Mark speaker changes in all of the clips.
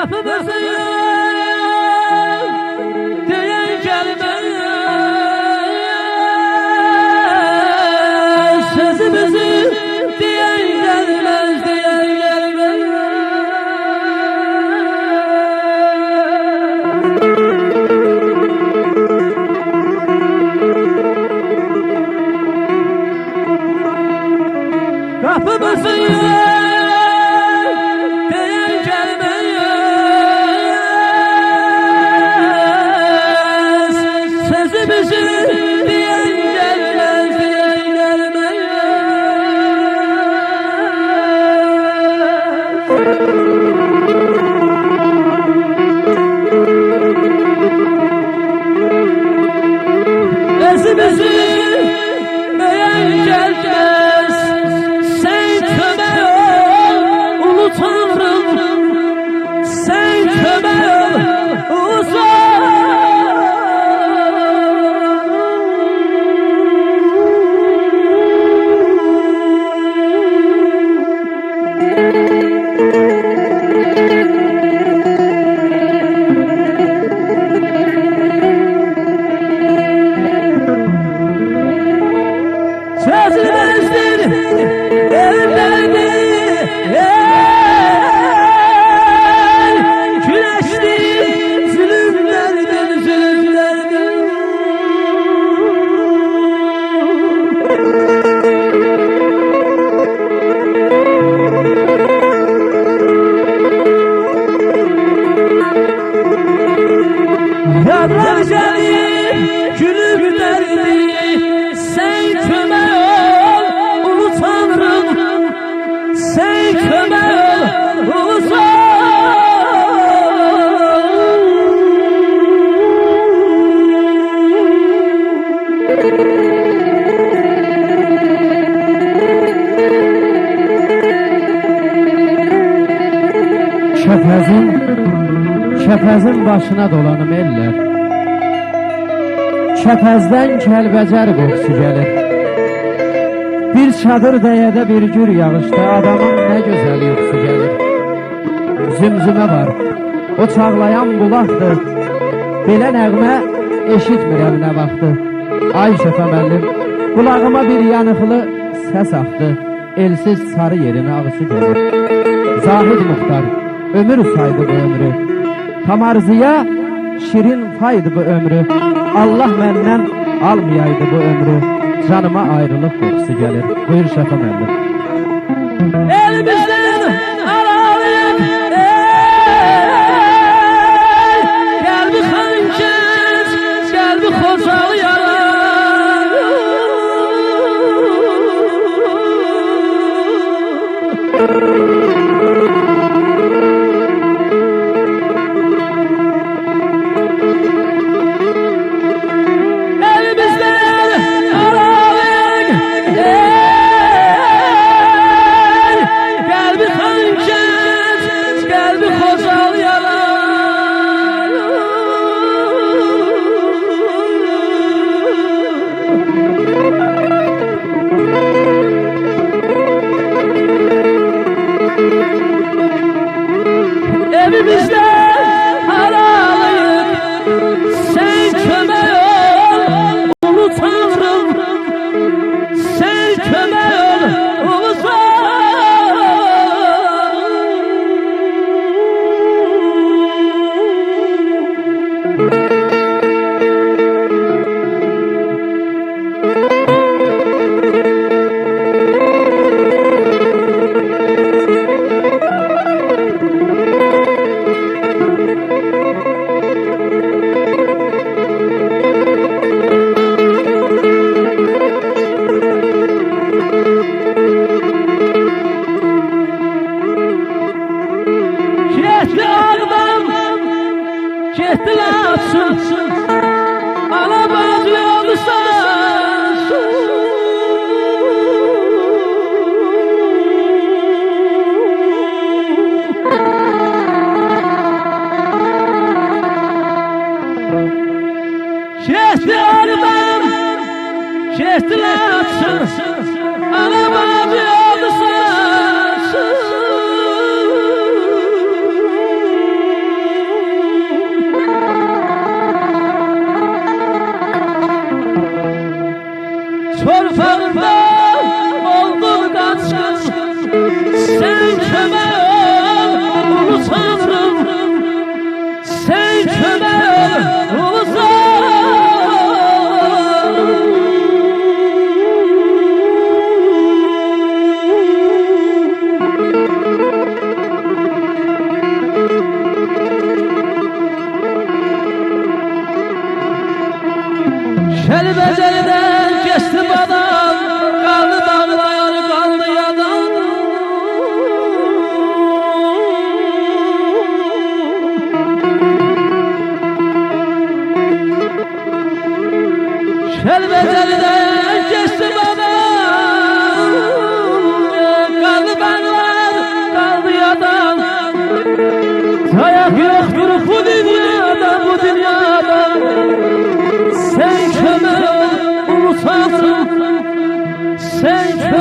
Speaker 1: Kapımızı diyen gelmez, sözümüzü diyen gelmez, diyen gelmez. Kapımızı yadlar gelir gülüm derdi, sen köme ol ulu Tanrım, sen köme ol ulu Tanrım.
Speaker 2: Çəpəzin başına dolanım eller, çəpəzdən Kəlbəcər qoxusu gəlir. Bir çadır dəyədə bir gür yağışda adamın nə gözəl yuxusu gəlir. Zümzümə var, o çağlayan bulaqdır, belə nəğmə eşitmirəm nə vaxtı. Ay Şəfə müəllim, qulağıma bir yanıqlı səs axdı, elsiz sarı yerin ağısı gəlir. Zahid Muxtar ömür saydı bu ömrü, Tamarziya şirin faydı bu ömrü. Allah məndən almayaydı bu ömrü, canıma ayrılıq qoxusu gəlir. Buyur Şəfə müəllim.
Speaker 1: Elimizden alalım, gelbi Xankənd, gelbi Xocalı yalan. Evimizde haralıyık, sen köme ol ulu Tanrım, sen köme ol ulu Tanrım. Getdi Ağdam, getdi Laçın, ana bacı olursan. Getdi Ağdam, getdi Laçın, ana bacı olursan.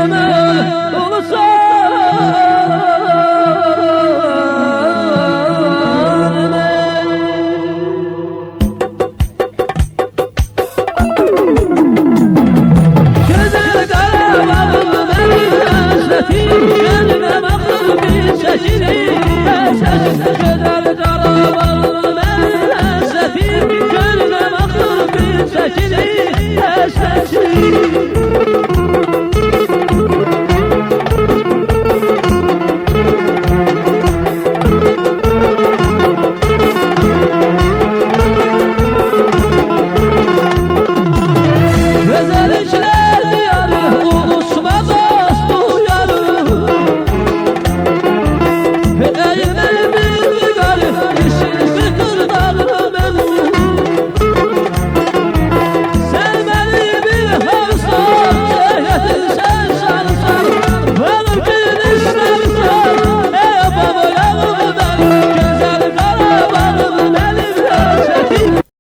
Speaker 1: könül ulusun